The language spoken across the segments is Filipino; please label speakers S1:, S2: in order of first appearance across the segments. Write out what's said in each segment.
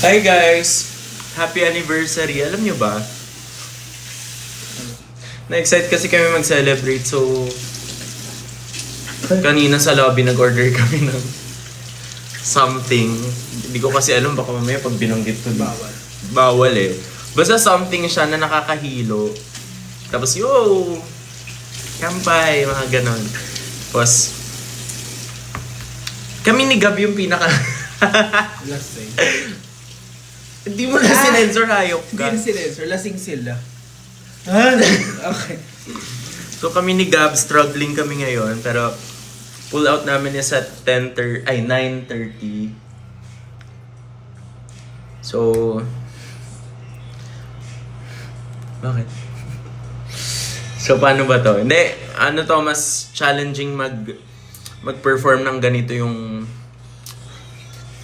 S1: Hi guys! Happy anniversary! Alam nyo ba? Na-excite kasi kami mag-celebrate, so kanina sa lobby nag-order kami ng something. Hindi ko kasi alam, baka mamaya pag binanggit ko bawal eh. Basta something siya na nakakahilo. Tapos yo! Kampay! Mga ganon. Tapos kami ni Gab yung pinaka...
S2: Lasing.
S1: Hindi mo na sinensor, hayop ka.
S2: Hindi na sinensor, lasing sila. Okay.
S1: So kami ni Gab, struggling kami ngayon, pero pull out namin is at 9:30. So, bakit? So paano ba to? Hindi, ano to, mas challenging mag-perform ng ganito yung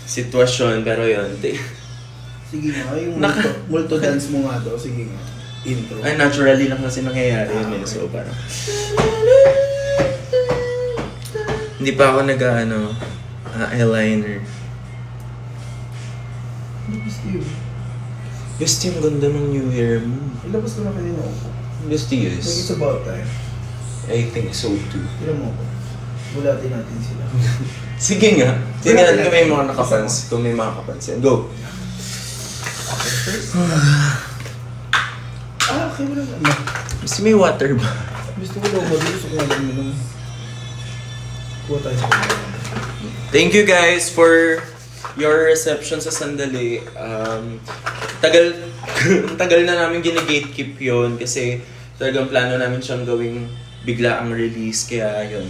S1: sitwasyon, pero yun.
S2: Sige nga, yung multo dance mo nga daw. Sige nga. Intro.
S1: Ay, naturally lang kasi nangyayari yun eh. So, parang... Hindi pa ako eyeliner.
S2: Gusto yun.
S1: Gusto yung ganda ng new hair mo.
S2: Ilabas ko na kanina ako.
S1: Gusto
S2: Like
S1: yes.
S2: it's about time.
S1: I think so too.
S2: Tira mo ako. Bulatin natin sila.
S1: Sige nga. Tingnan kung may mga nakapans. Kung may mga kapansin. Go!
S2: Okay, first. Okay mo lang.
S1: Gusto may water ba?
S2: Gusto ko daw gusto ko lang minum. Kuha tayo sa kanila.
S1: Thank you guys for your reception sa Sandali. Tagal na namin gine-gatekeep yun kasi talagang plano namin siyang gawing bigla ang release. Kaya yun.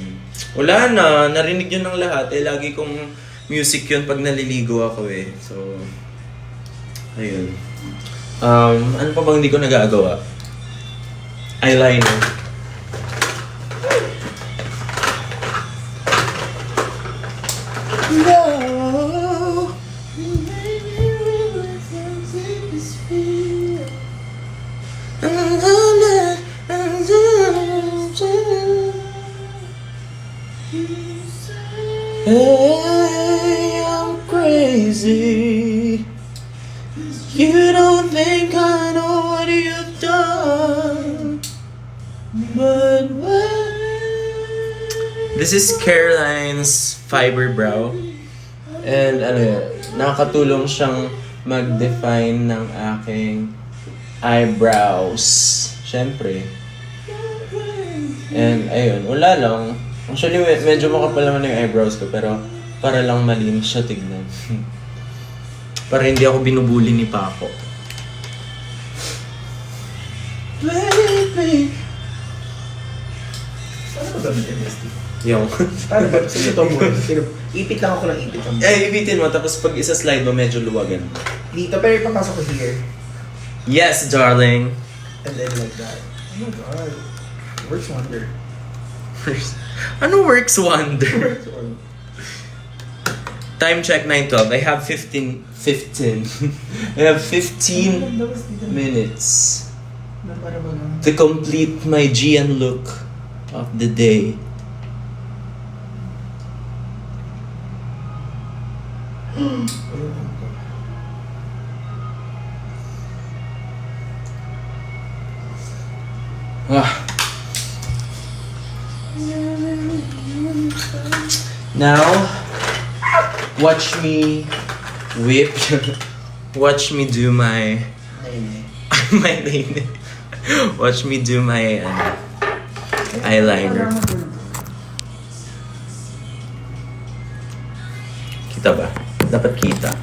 S1: Wala na. Narinig yun ng lahat. Lagi kong music yun pag naliligo ako eh. So, ayun. Ano pa bang hindi ko nagagawa? Eyeliner. No. Hey, I'm crazy. You don't think I know what you've done, but when... This is Caroline's Fiber Brow. And ano yun, nakakatulong siyang mag-define ng aking eyebrows. Siyempre. And ayun, wala lang. Actually, medyo makapal naman yung eyebrows ko, pero para lang malinis siya tignan. Para hindi ako binubuli ni Paco. Baby!
S2: Ano ba gamit yung MST?
S1: Yung...
S2: Ano ba? Sige ito mo. Ipit lang ako ng ipit.
S1: Ibitin mo, tapos pag isa-slide mo, medyo luwagan.
S2: Dito, pero ipapasok ko here.
S1: Yes, darling!
S2: And then like that. Oh my god. Works wonder.
S1: Ano works wonder?
S2: Works wonder.
S1: Time check 9:12. I have 15. I have 15 minutes to complete my Gian look of the day. Now, watch me whip. Watch me do my my watch me do my eyeliner. Kita ba? Dapat kita.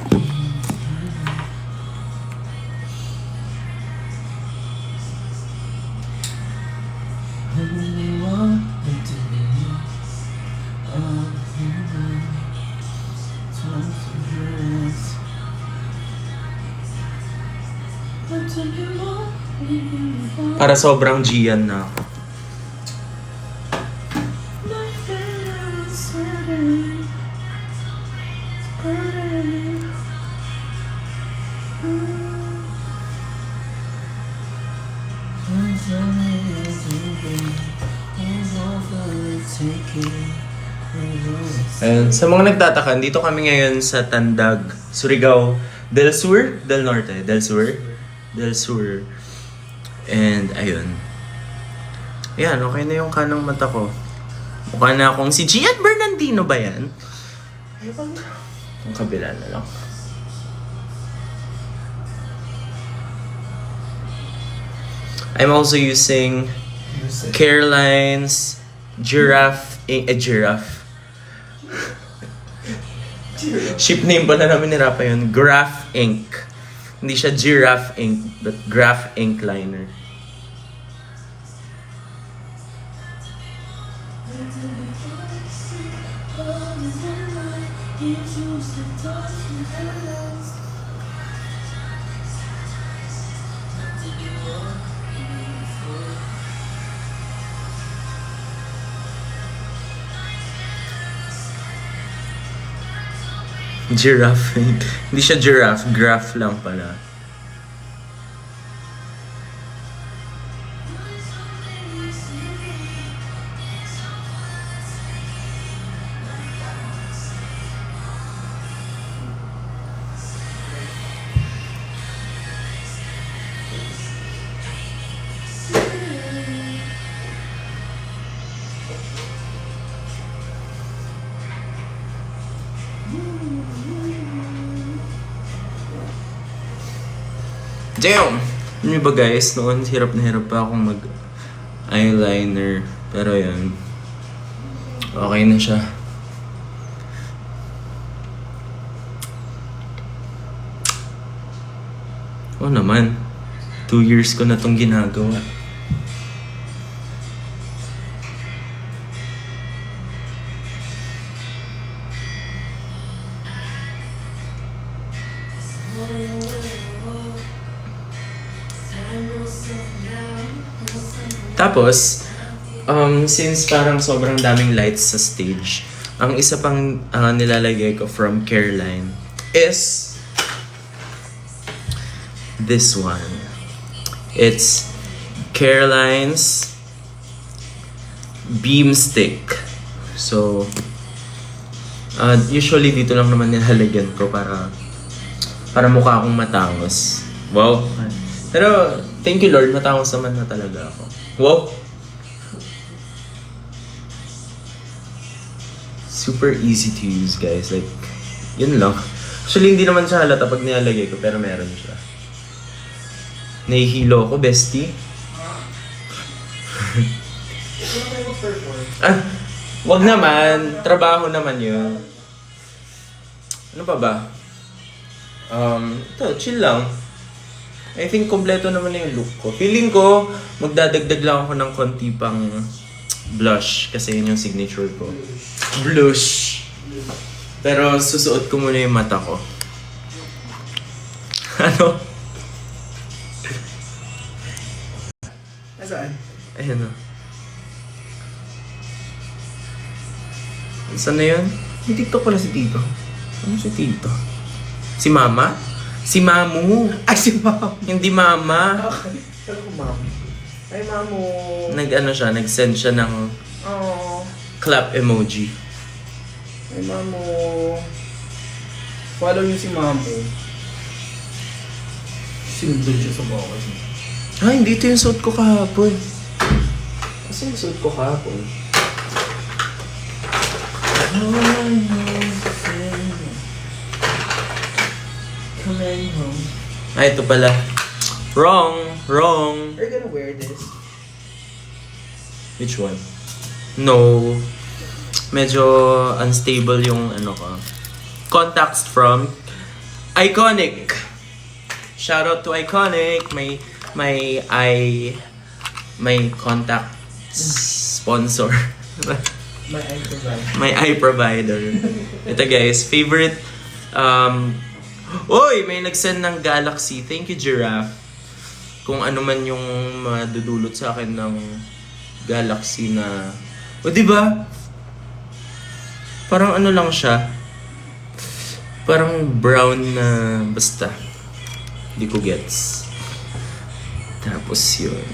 S1: Para sobrang Gian na ako. Ayan, sa mga nagtataka, dito kami ngayon sa Tandag, Surigao del Sur, del Norte, del Sur, del Sur. And ayun. Ayan, okay na yung kanang mata ko. Mukha na akong si Gian Bernardino ba yan? Ang kabila na lang. I'm also using Caroline's Giraffe Giraffe. Ship name pala namin ni Rapa yun. Graph Ink. Hindi siya Giraffe Ink, but Graph Ink Liner. Giraffe. Hindi siya giraffe, graph lang pala. Damn! Ano ba guys, noon hirap na hirap pa akong mag-eyeliner. Pero yan, okay na siya. Oo naman, 2 years ko na tong ginagawa. Tapos, since parang sobrang daming lights sa stage, ang isa pang nilalagay ko from Careline is this one. It's Careline's Beam Stick. So, usually dito lang naman nilalagyan ko para mukha akong matangos. Wow. Pero, thank you Lord, matangos naman na talaga ako. Wow! Super easy to use, guys. Like, yun lang. Actually, hindi naman siya halata pag nilalagay ko, pero meron siya. Nahihilo ako, bestie. Wag naman. Trabaho naman yun. Ano pa ba? Ito, chill lang. I think kompleto naman na yung look ko. Feeling ko, magdadagdag lang ako ng konti pang blush kasi yun yung signature ko. Blush. Pero susuot ko muna yung mata ko. Ano?
S2: Nasaan?
S1: Ayan o. Saan na yun?
S2: May TikTok pala si Tito.
S1: Ano si Tito? Si Mama? Si Mamu.
S2: Ay, si Mom.
S1: Hindi Mama.
S2: Okay. Pero kung Mom. Ay, Mamu.
S1: Nag-send siya ng
S2: Oh.
S1: clap emoji.
S2: Ay, Mamu. Follow niyo si Mamu. Sinundod siya sa bawal.
S1: Ay, hindi ito yung suot ko kahapon. Kasi yung suot ko kahapon. Coming home. Ay, ito pala. Wrong.
S2: Are you gonna wear this?
S1: Which one? No. Medyo unstable yung ano ko. Contacts from Iconic. Shout out to Iconic. May contact sponsor. My eye provider. Ito guys, favorite Oy, may nag-send ng Galaxy. Thank you, Giraffe. Kung ano man yung madudulot sa akin ng Galaxy na... O, diba? Parang ano lang siya. Parang brown na basta. Hindi ko gets. Tapos yun.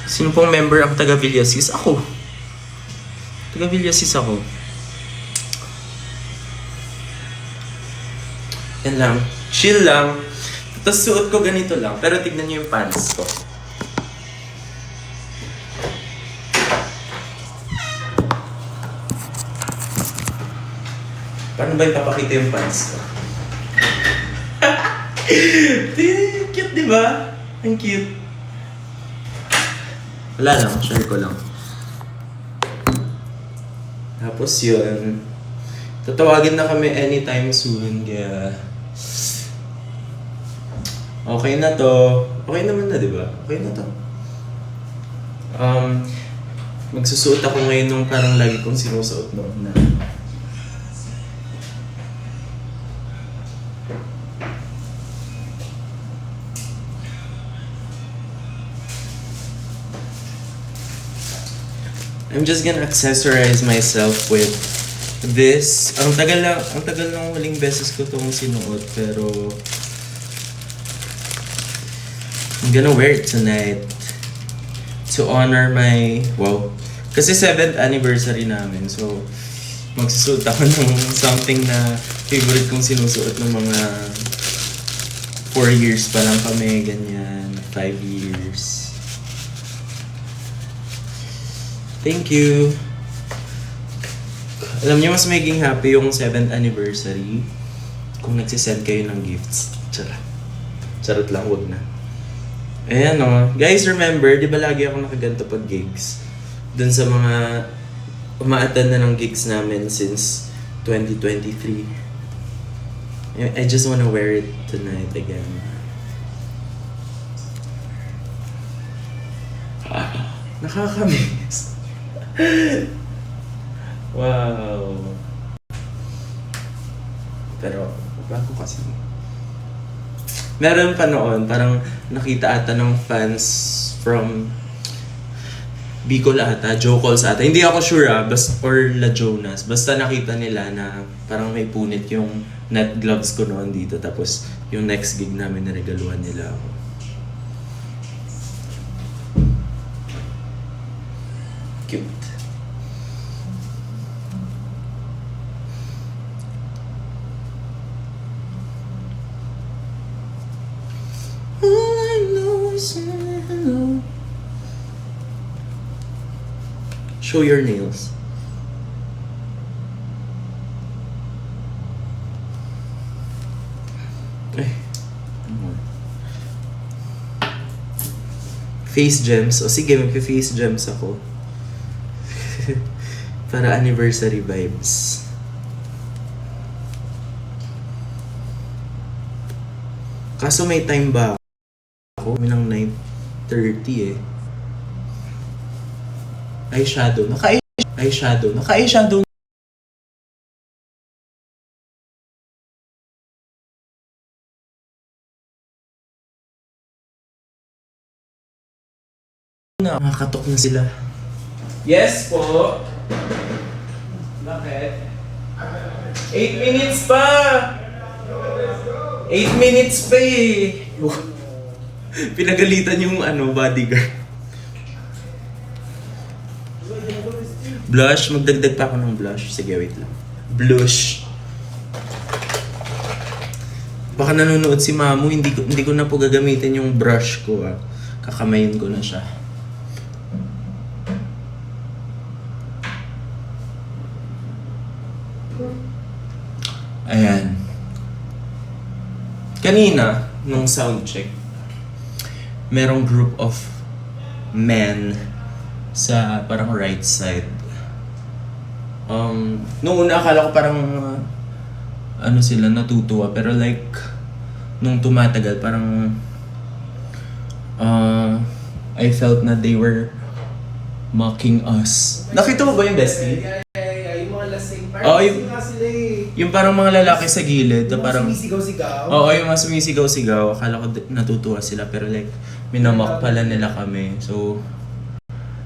S1: Sino pong member ang taga Villasis? Ako. Taga Villasis ako. Yan lang. Chill lang. Tapos suot ko ganito lang. Pero tignan niyo yung pants ko. Paano ba ipapakita yung pants ko? Cute, di ba? Ang cute. Wala lang, share ko lang. Tapos yun. Tatawagin na kami anytime soon, kaya... Okay na to. Okay naman na, di ba? Okay na to. Magsusuot ako ngayon nung parang lagi kong sinusuot noon na... I'm just gonna accessorize myself with this. Ang tagal ng huling beses ko itong sinuot, pero I'm gonna wear it tonight to honor my, wow. Kasi 7th anniversary namin, so magsusuot ako ng something na favorite kong sinusuot ng mga 4 years pa lang kami, ganyan, 5 years. Thank you. Alam niyo, mas maging happy yung 7th anniversary kung nagsisend kayo ng gifts. Charot. Charot lang, wag na. Ayan o. Guys, remember, di ba lagi ako nakaganto pag gigs? Dun sa mga uma-attend na ng gigs namin since 2023. I just wanna wear it tonight again. Nakakamiss. Wow. Pero, bago kasi. Meron pa noon, parang nakita ata ng fans from Bicol ata, Joe Calls ata. Hindi ako sure or La Jonas. Basta nakita nila na parang may punit yung net gloves ko noon dito. Tapos yung next gig namin naregaluhan nila ako. Cute. All I know is hello. Show your nails. Face gems. O sige, magpe-face gems ako. Para anniversary vibes. Kaso may time ba ako? May nang 9:30 eh. Eyeshadow. Naka-eyeshadow. Naka-eyeshadow na. Nakakatok na sila. Yes po. Bakit? 8 minutes pa! 8 minutes pa eh! Pinagalitan yung bodyguard. Blush? Magdagdag pa ako ng blush. Sige, wait lang. Blush. Baka nanonood si Mamu, hindi ko na po gagamitin yung brush ko Kakamayin ko na siya. Ayan. Kanina, nung sound check, merong group of men sa parang right side. Noong una akala ko parang sila natutuwa, pero like nung tumatagal parang I felt na they were mocking us. Nakita mo ba yung bestie?
S2: Yung mga lasing.
S1: Oo,
S2: Parang nga sila eh.
S1: yung parang mga lalaki sa gilid na parang
S2: sumisigaw-sigaw.
S1: oo, yung mga sumisigaw-sigaw. Akala ko natutuwa sila, pero like minamock pala nila kami. So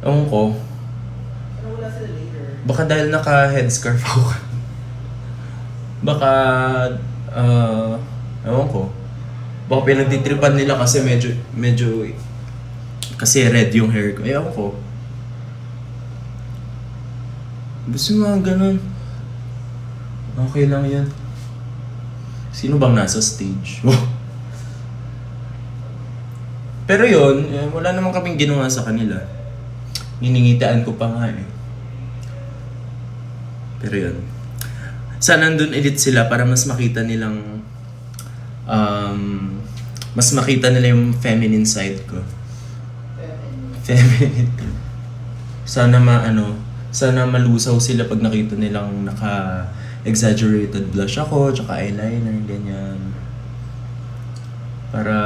S1: ewan ko,
S2: Parang wala sila later.
S1: baka dahil naka-headscarf ako. Baka, ewan ko. Baka pinagtitripan nila kasi medyo Kasi red yung hair ko. Ewan ko. Gusto mga ganun. Okay lang yan. Sino bang nasa stage? Pero yun, wala naman kaming ginawa sa kanila. Niningitaan ko pa nga eh. Pero yun. Sana nandun edit sila para mas makita nilang mas makita nila yung feminine side ko. Feminine. Sana sana malusaw sila pag nakita nilang naka-exaggerated blush ako, tsaka eyeliner, ganyan. Para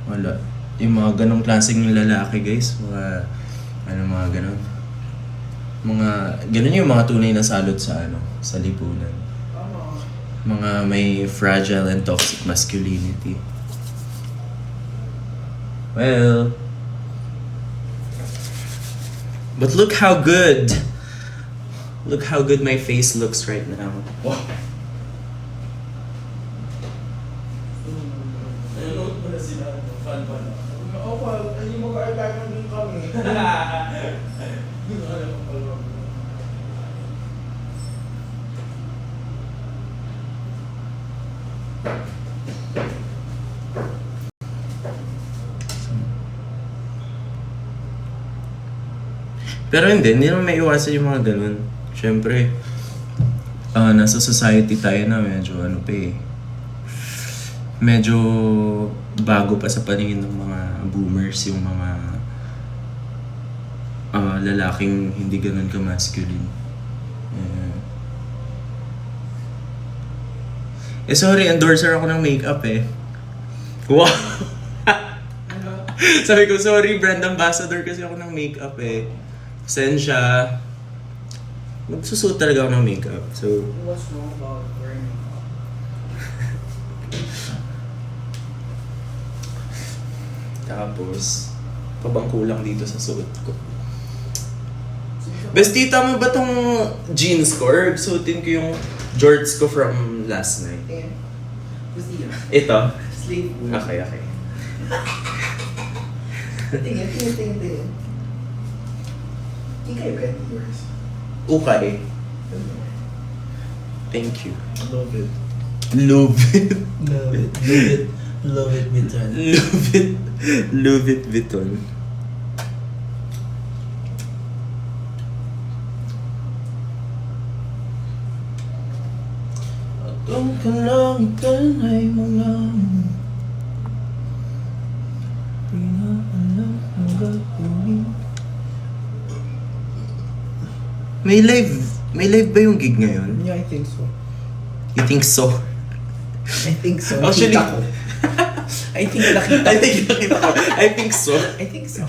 S1: wala. Yung mga ganong klaseng lalaki guys, mga ganon. Ganon yung mga tunay na salot sa lipunan. Mga may fragile and toxic masculinity. Well, but look how good my face looks right now. Wow. Nanonood mo na sila, fan pa na.
S2: Oo, hindi mo ka-kailangan din kami.
S1: Pero hindi naman may iwasan yung mga ganun. Siyempre, nasa society tayo na medyo medyo bago pa sa paningin ng mga boomers yung mga lalaking hindi ganun ka-masculine. Sorry, endorser ako ng makeup eh. Wow! Sabi ko, sorry, brand ambassador kasi ako ng makeup eh. Pasensya. Magsusuot talaga ako ng makeup. So,
S2: What's wrong about wearing makeup?
S1: tapos, pabang kulang dito sa suot ko. Bestita mo ba tong jeans ko? Or suotin ko yung jorts ko from last night?
S2: Tingin. Gusto yun.
S1: Ito?
S2: Sleeve.
S1: Okay.
S2: Tingin. Ikay red yours.
S1: Okay. Thank you.
S2: Love it.
S1: Love it.
S2: Love it, Vuitton.
S1: Love it, Vuitton. Ang kalangitan ay mga pinaalam ang gagawin. May live ba yung gig ngayon?
S2: Yeah, I think so.
S1: You think so?
S2: I think so.
S1: Actually,
S2: Nakita ko. I think nakita ko.
S1: I think so.
S2: I think so.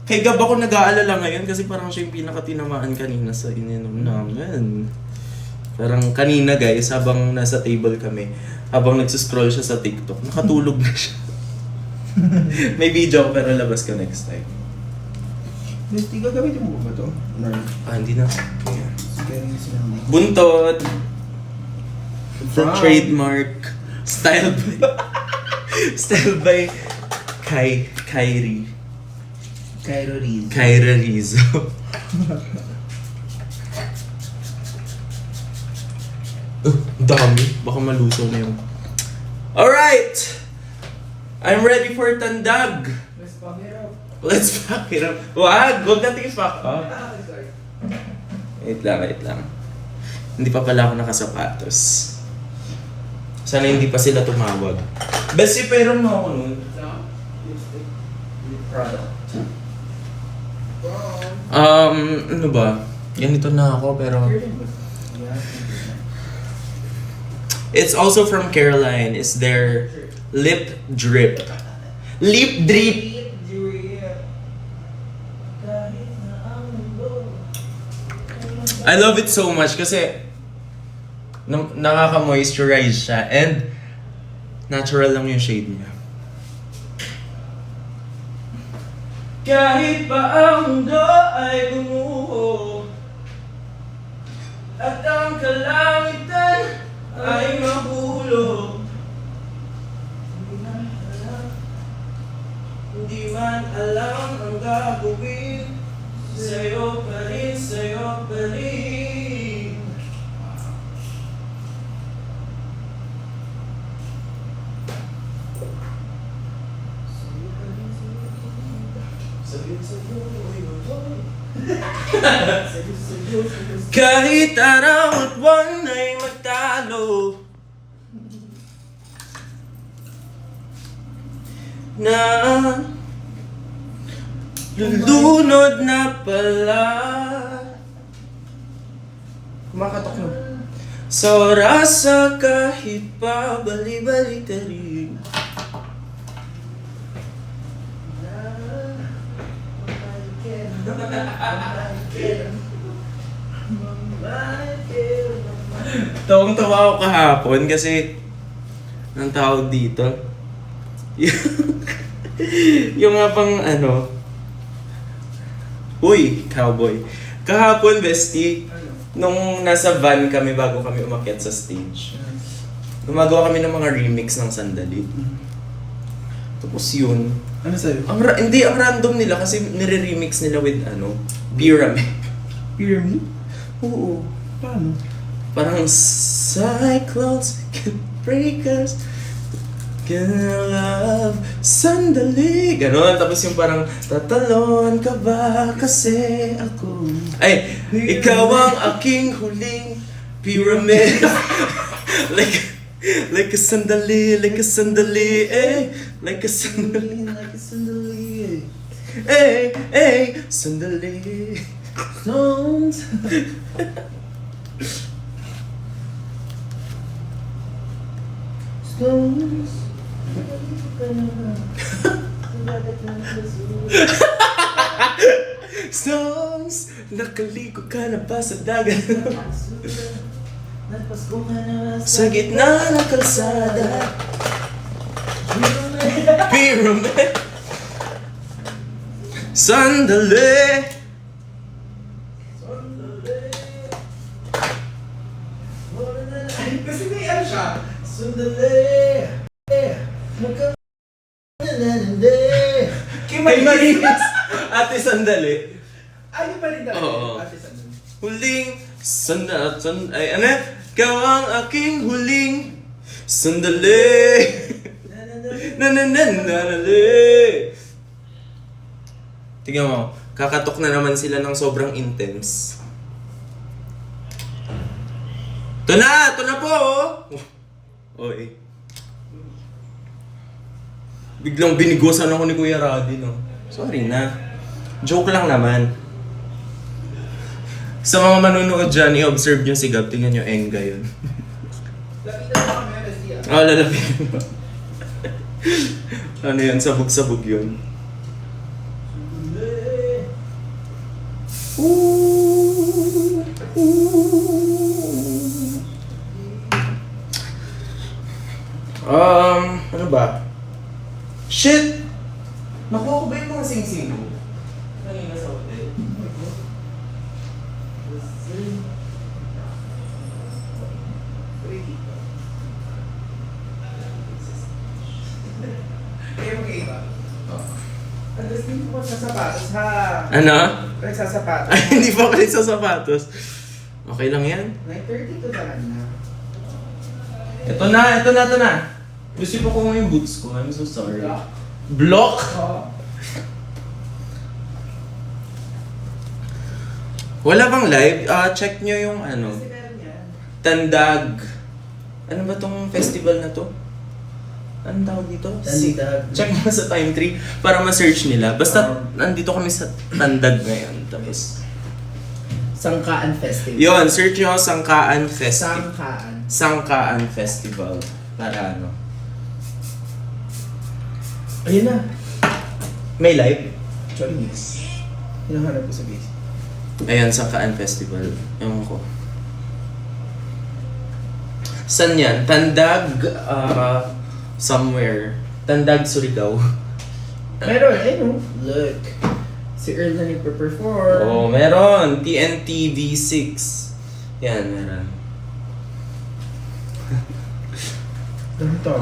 S1: Kay Gab ako nag-aalala ngayon kasi parang siya yung pinakatinamaan kanina sa ininom namin. Parang kanina guys, habang nasa table kami, habang nagsuscroll siya sa TikTok, nakatulog na siya. May video ako pero labas ko next time.
S2: Hindi gagamitin mo ba ito? No.
S1: Hindi na.
S2: Sige,
S1: Buntot! The
S2: Wow.
S1: trademark. Style by Kyrie.
S2: Cairo Reed.
S1: Kyra Rizzo. Dami. Baka malusaw na yung... Alright! I'm ready for tandag.
S2: Let's pump it up.
S1: Let's pack it up. Wag! Huwag natin i-pack up.
S2: Sorry.
S1: Wait lang. Hindi pa pala ako nakasapatos. Sana hindi pa sila tumawag. Besi, pero mo ako nun.
S2: No? Lipstick. Lip product.
S1: Ano ba? Ganito na ako pero... It's also from Caroline. It's their lip drip. Lip drip! I love it so much kasi nakaka-moisturize siya and natural lang yung shade niya. Kahit pa ang mundo ay gumuho at ang kalangitan ay mahulog, gagawin. Sa'yo pa rin, sa'yo pa rin. Kahit araw at buwan ay magtalo na lulunod na pala.
S2: Kumakatok na.
S1: Sa oras sa kahit pa bali-bali tarin. Tawang-tawa ako kahapon kasi ang tawag dito. Yung nga pang ano. Uy, cowboy. Kahapon, bestie, nung nasa van kami bago kami umakyat sa stage, gumagawa kami ng mga remix ng Sandali. Tapos yun.
S2: Ano sa'yo?
S1: Hindi, ang random nila kasi nire-remix nila with Pyramid.
S2: Pyramid?
S1: Oo.
S2: Paano?
S1: Parang cyclones can break us. Gonna love sandali. Ganon. Tapos yung parang tatalon ka ba kasi ako. Ay, ikaw ang aking huling pyramid. like a sandali, like a sandali, eh. Like a sandali,
S2: Like a sandali.
S1: sandali.
S2: Stones. Stones.
S1: Stones, nakaligo ka na ba sa dagat?
S2: Nagpasko ka na
S1: Sa gitna ng kalsada. Pyramid. Sandali.
S2: Kasi may ano siya. Sandali. Magka-nanande.
S1: Kay Marinas. Ate Sandali.
S2: Ayun pa rin talaga.
S1: Oo.
S2: Ate Sandali.
S1: Huling ay ano? Ikaw ang aking huling sandali. Nananananali. Tingnan mo, kakatok na naman sila ng sobrang intense. Ito na po oh. Oy. Biglang binigosan ako ni Kuya Radi, no? Sorry na. Joke lang naman. Sa mga manonood dyan, i-observe nyo si Gab. Tingnan nyo, enga yun.
S2: Lapitan mo kami, Bestia.
S1: Lalapitan mo. Ano yun? Sabog-sabog yun. Ano ba? Shit! Nakuha ko ba yung mga sing-sing ko? Kanina sa hotel.
S2: Kaya mag-iba. Andres, hindi ko sa sapatos, ha?
S1: Ano?
S2: Nagsasapatos.
S1: Ay, hindi pa pala sa sapatos. Okay lang yan.
S2: 9:30 to naman na.
S1: Ito na. Gusto pa ko nga yung boots ko. I'm so sorry. Block?
S2: Oo.
S1: Wala bang live? Check nyo yung ano.
S2: Kasi meron yan.
S1: Tandag. Ano ba tong festival na to? Anong tawag dito?
S2: Tandag.
S1: Check mo sa Time 3 para ma-search nila. Basta nandito kami sa Tandag ngayon. Tapos,
S2: Sangkaan Festival.
S1: yun, search nyo Sangkaan Festival.
S2: Sangkaan.
S1: Sangkaan Festival. Para ano.
S2: Ayun na.
S1: May live?
S2: Sorry, yes. Hinahanap ko sa base.
S1: Ayan, Sangkaan Festival. Ewan ko. San yan? Tandag, somewhere. Tandag, Surigao.
S2: Meron, ayun. Look. Si Earl na nagpe-perform.
S1: Oh, meron. TNT V6. Yan, meron.
S2: Dami tao.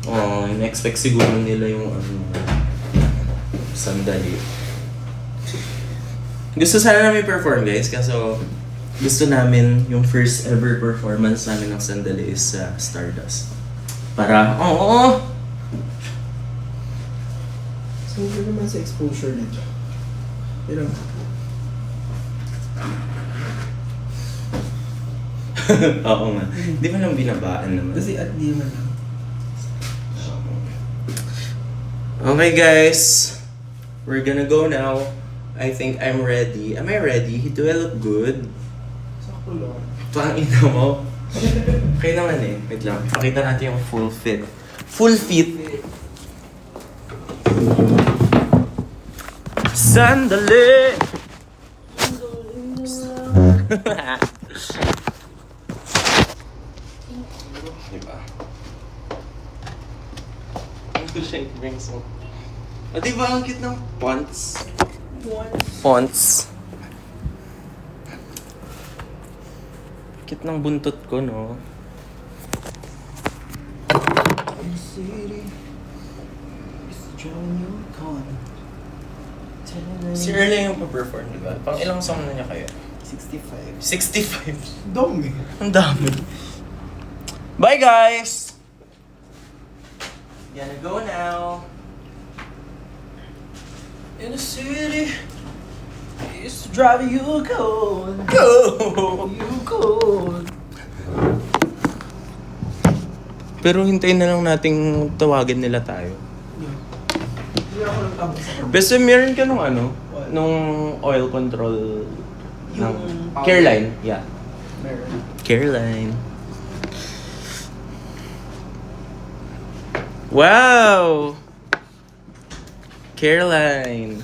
S1: Oh, in-expect siguro nila yung ano. Sandali. Gusto sana namin perform guys, kaso gusto namin yung first ever performance namin ng Sandali is sa Stardust. Para, oo!
S2: So, yun naman sa exposure nito. Pero,
S1: Oo nga. Di ba lang binabaan naman?
S2: kasi at di man lang.
S1: Okay guys, we're gonna go now. I think I'm ready. Am I ready? Do I look good?
S2: Sakto lang.
S1: Pangina mo. Okay naman eh. Wait lang. Pakita natin yung full fit. Full fit. Sandali! Diba? Ang siya brings mo. Ah, diba ang cute ng fonts? Fonts. Cute ng buntot ko, no?
S2: City is drawing you con.
S1: Si Early yung pa-perform, diba? Pang ilang song na niya kayo?
S2: 65.
S1: 65.
S2: Dong eh.
S1: Ang dami. Bye, guys! Gonna go now. In the city is driving you cold. Go!
S2: You cold.
S1: Pero hintayin na lang nating tawagin nila tayo.
S2: Hindi ako nagtapos sa
S1: Basta meron ka nung ano?
S2: What?
S1: Nung oil control ng
S2: Yung power.
S1: Careline. Yeah.
S2: meron.
S1: Careline. Wow! Careline.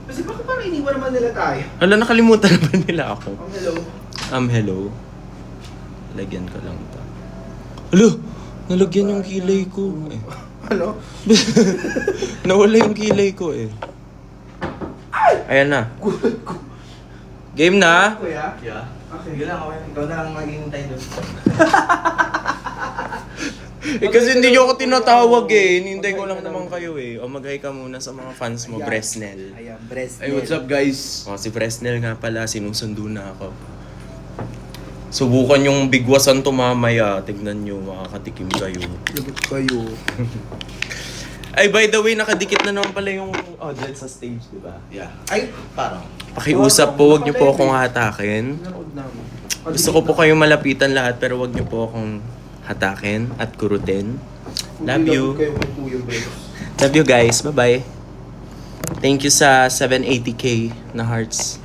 S2: Kasi bakit parang iniwan naman nila tayo?
S1: Hala, nakalimutan na ba nila ako?
S2: Hello.
S1: Hello. Lagyan ko lang ito. Hala! Nalagyan yung kilay ko. Eh.
S2: Ano?
S1: Nawala yung kilay ko eh. Ayan na. Game na?
S2: Kuya?
S3: Yeah.
S2: Okay.
S3: Sige lang, okay. Ikaw na lang maghihintay doon.
S1: Eh kasi hindi nyo ako tinatawag eh. Hinintay ko lang naman kayo eh. O mag-hi ka muna sa mga fans mo,
S2: Ayan.
S1: Bresnel.
S2: Ayan, breast.
S3: Hey, what's up guys?
S1: O si Bresnel nga pala, sinusundo na ako. Subukan yung bigwasan to mamaya. Tignan nyo, makakatikim kayo.
S2: Lagot kayo.
S1: Ay, by the way, nakadikit na naman pala yung audience sa stage, di ba?
S3: Yeah. Ay, parang.
S1: Pakiusap po, wag nyo po akong hatakin.
S2: Nanood namin.
S1: Gusto ko po kayong malapitan lahat, pero wag nyo po akong hatakin at kurutin. Love you.
S2: Kayo kay Kuya Bros.
S1: Love you guys. Bye-bye. Thank you sa 780k na hearts.